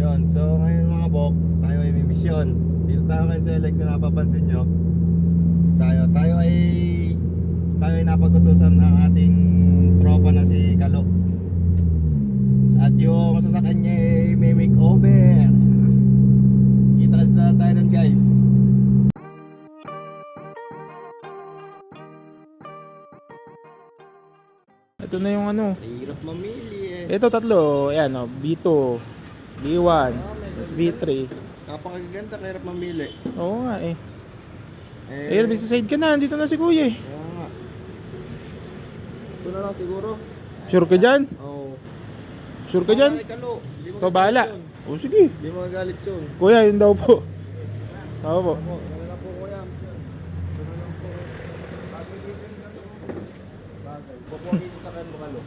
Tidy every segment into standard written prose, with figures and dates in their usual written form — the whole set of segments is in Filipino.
Yun, so ngayon mga bok, tayo ay may misyon. Dito tayo kayo sa Alex, kung napapansin nyo. Tayo ay napag-utusan ng ating tropa na si Kalo. At yung sasakyan niya ay may makeover. Kita-kita na lang tayo nun, guys. Ito na yung ano. Hirap mamili eh. Ito tatlo, ayan o, B2, B1, tapos B3. Napakaganda, kahirap mamili. Oo nga eh. Ayun, busy side ka na, andito na si kuya eh. Kaya nga. Ito na lang siguro. Sure ka dyan? Oo. Sure ka dyan? Kalo, hindi mo Ikaw bahala. magalit yun. O sige. Hindi mo magalit yun. Kuya, yun daw po. Oo po. Ano lang po kuya. Ano lang po. Bagay dito yung Kalo. Bagay. Pupuwagin ko sa kan mo Kalo.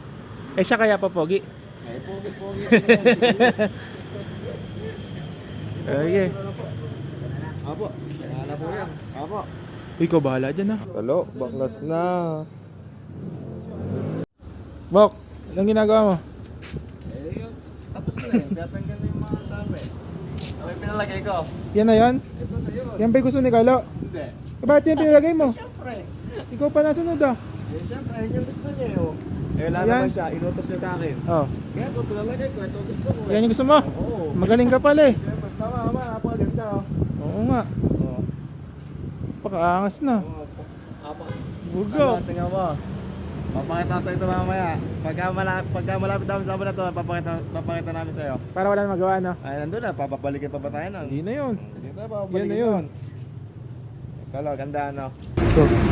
Eh siya kaya pa pogi? Ay, pogi-pogi. Okay. Apo. Kaya po yan. Apo. Ikaw bahala dyan ah. Kalo, baklas na. Bok, anong ginagawa mo? Eh, yun. Tapos na eh. Tatanggal na yung mga sabi. May pinalagay ko. Yan na yan? Ito na yun. Yan ba'y gusto ni Kalo? Hindi. Eh, bakit yan pinalagay mo? Siyempre. Ikaw pa nasunod ah. Eh, siyempre. Yun yung gusto niya eh. Oh. Eh, wala Yan. naman siya. Inutos niya sa akin. Oh. Kaya ito pinalagay ko. Ito gusto ko eh. Yan yung gusto mo? Oo. Magaling ka pala eh. Siyempre. Tama. Napakaganda oh. Oo nga. Oo. Pakaangas na. Apa. Bugo. Tingnan mo. Papakita ko sa ito mamaya. Pagka malapit namin sa na to, papakita namin sa iyo. Para wala na magawa no? Ay, nandun na. Papabalikin pa ba tayo nun? Hindi na yun. Hindi tayo Yan papabalikin na yun. Kalo, ganda no?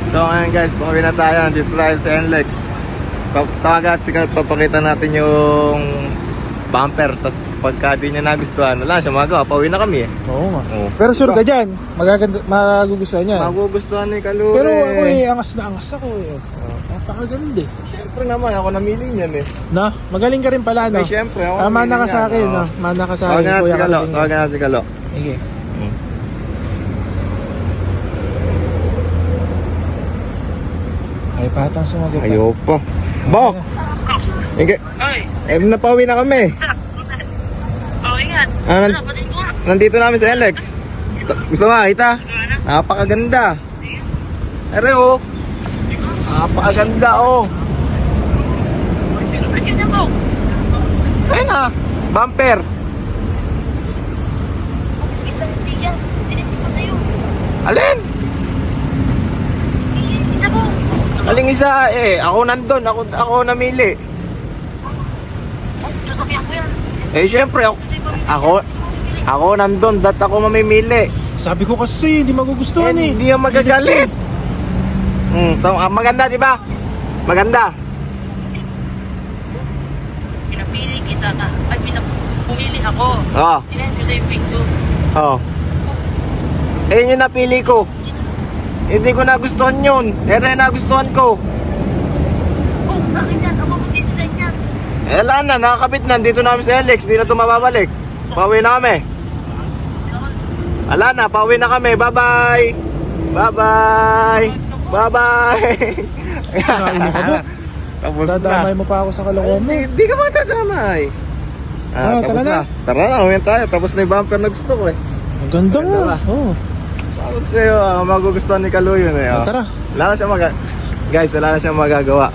So ngayon guys, pauwi na tayo. Dito tayo sa NLEX. Tawagat si Kalo, papakita natin yung bumper. Tapos pagka di niya nagustuhan, wala siya magawa. Pauwi na kami eh. Oo nga. Oo. Pero sure ka dyan, magugustuhan niya. Magugustuhan ni Kalo. Pero ako eh, angas na angas ako eh. Napakaganda eh. Siyempre naman, ako namili niyan eh. Na, magaling ka rin pala no? Ay, siyempre, ako Mana namili ka sa niyan, akin oo. no? Mana ka sa akin. Tawagan natin si Kalo. Kalabing. Tawagan natin si Kalo. Sige. Ay, patang sumagot. Ayaw pa. Bok! Hindi. Eh, napauwi na kami. Oh, ingat. Ah, Ano, patin ko nga. nandito namin sa NLEX. Gusto mo makita? Napakaganda. Ere oh. Napakaganda oh. Ba't yun na to? Ayun na. Bumper. Isa hindi yan. Piniti ko sa'yo. Alin? Isa mo. Aling isa eh. Ako nandun. Ako namili. Sasakyan ko yan. Eh syempre ako nandun. Dat ako mamimili. Sabi ko kasi, hindi magugustuhan eh. Hindi yan magagalit. Maganda, di ba? Maganda. Pinapili kita ka. Ay, pumili ako. Oo. Sinend ko na yung picture. Oo. Ayun yung napili ko. Hindi ko nagustuhan yun. Pero nagustuhan ko. Oh, akin yan. Ako mag-design yan. Eh, wala na. Nakakabit na. Dito namin sa Alex. Hindi na ito mababalik. Pauwi na kami. Wala na. Pauwi na kami. Bye-bye. Bye-bye. Bye-bye. Sinabi mo ka ba? Tapos Dadamay na. mo pa ako sa kalokohan mo. Hindi ka matadamay. Tara na. Tara na. Uwi tayo. Tapos na yung bumper na gusto ko eh. Ang ganda Ganda nga. ba? Oo. Pagod sa'yo. Magugustuhan ni Kaluyo na yun. Tara. Wala na siya Guys, wala na siyang magagawa.